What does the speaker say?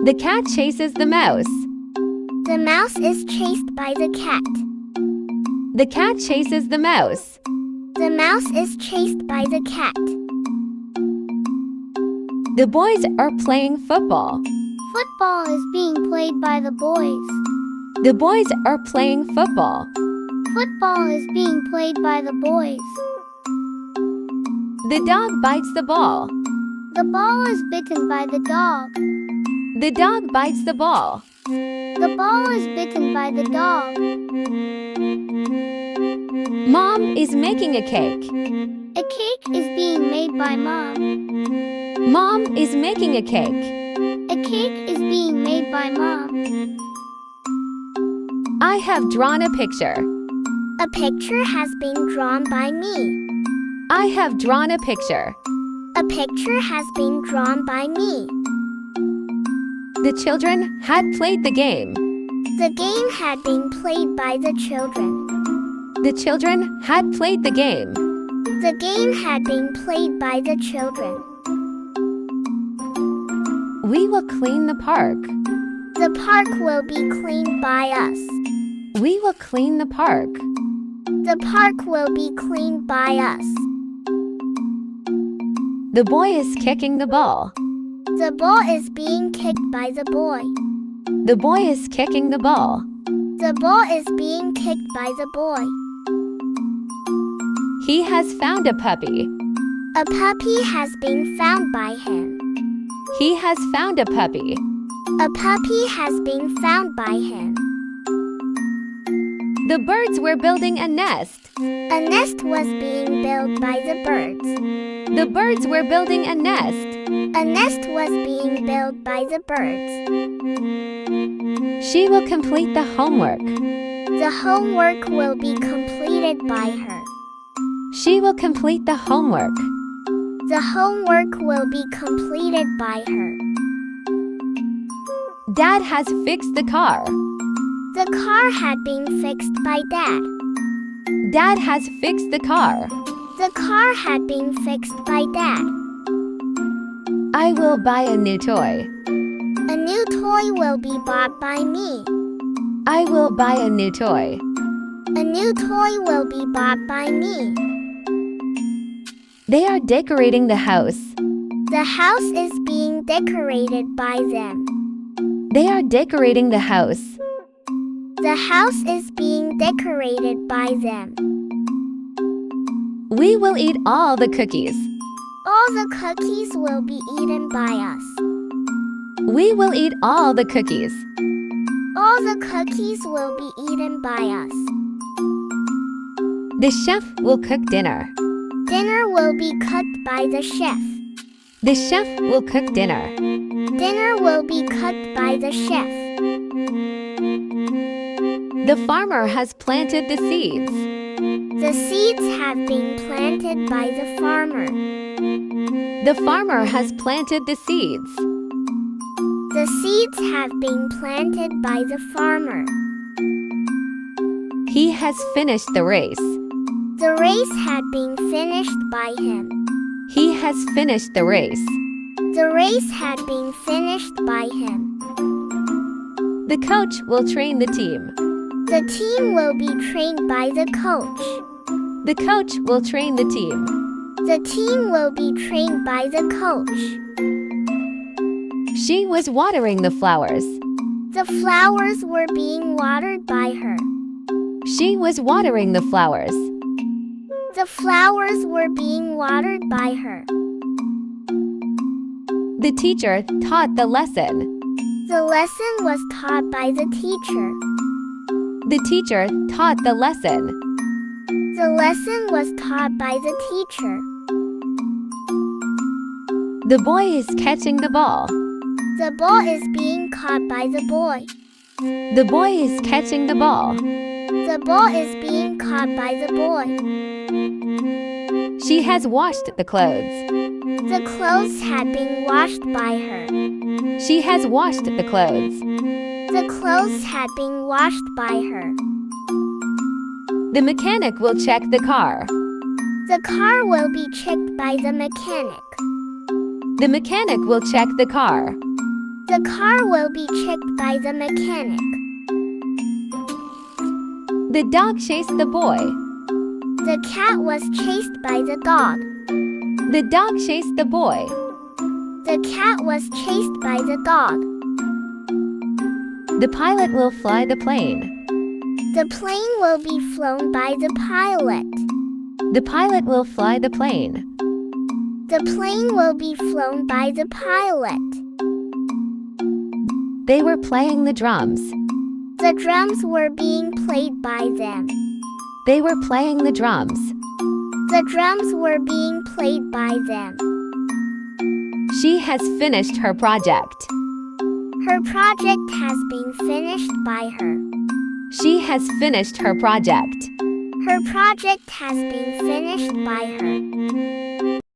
The cat chases the mouse. The mouse is chased by the cat. The cat chases the mouse. The mouse is chased by the cat. The boys are playing football. Football is being played by the boys. The boys are playing football. Football is being played by the boys. The dog bites the ball. The ball is bitten by the dog. The dog bites the ball. The ball is bitten by the dog. Mom is making a cake. A cake is being made by Mom. Mom is making a cake. A cake is being made by Mom. I have drawn a picture. A picture has been drawn by me. I have drawn a picture. A picture has been drawn by me. The children had played the game. The game had been played by the children. The children had played the game. The game had been played by the children. We will clean the park. The park will be cleaned by us. We will clean the park. The park will be cleaned by us. The boy is kicking the ball. The ball is being kicked by the boy. The boy is kicking the ball. The ball is being kicked by the boy. He has found a puppy. A puppy has been found by him. He has found a puppy. A puppy has been found by him. The birds were building a nest. A nest was being built by the birds. The birds were building a nest. A nest was being built by the birds. She will complete the homework. The homework will be completed by her. She will complete the homework. The homework will be completed by her. Dad has fixed the car. The car had been fixed by Dad. Dad has fixed the car. The car had been fixed by Dad. I will buy a new toy. A new toy will be bought by me. I will buy a new toy. A new toy will be bought by me. They are decorating the house. The house is being decorated by them. They are decorating the house. The house is being decorated by them. We will eat all the cookies. All the cookies will be eaten by us. We will eat all the cookies. All the cookies will be eaten by us. The chef will cook dinner. Dinner will be cooked by the chef. The chef will cook dinner. Dinner will be cooked by the chef. The farmer has planted the seeds. The seeds have been planted by the farmer. The farmer has planted the seeds. The seeds have been planted by the farmer. He has finished the race. The race had been finished by him. He has finished the race. The race had been finished by him. The coach will train the team. The team will be trained by the coach. The coach will train the team. The team will be trained by the coach. She was watering the flowers. The flowers were being watered by her. She was watering the flowers. The flowers were being watered by her. The teacher taught the lesson. The lesson was taught by the teacher. The teacher taught the lesson. The lesson was taught by the teacher. The boy is catching the ball. The ball is being caught by the boy. The boy is catching the ball. The ball is being caught by the boy. She has washed the clothes. The clothes had been washed by her. She has washed the clothes. The clothes had been washed by her. The mechanic will check the car. The car will be checked by the mechanic. The mechanic will check the car. The car will be checked by the mechanic. The dog chased the boy. The cat was chased by the dog. The dog chased the boy. The cat was chased by the dog. The pilot will fly the plane. The plane will be flown by the pilot. The pilot will fly the plane. The plane will be flown by the pilot. They were playing the drums. The drums were being played by them. They were playing the drums. The drums were being played by them. She has finished her project. Her project has been finished by her. She has finished her project. Her project has been finished by her.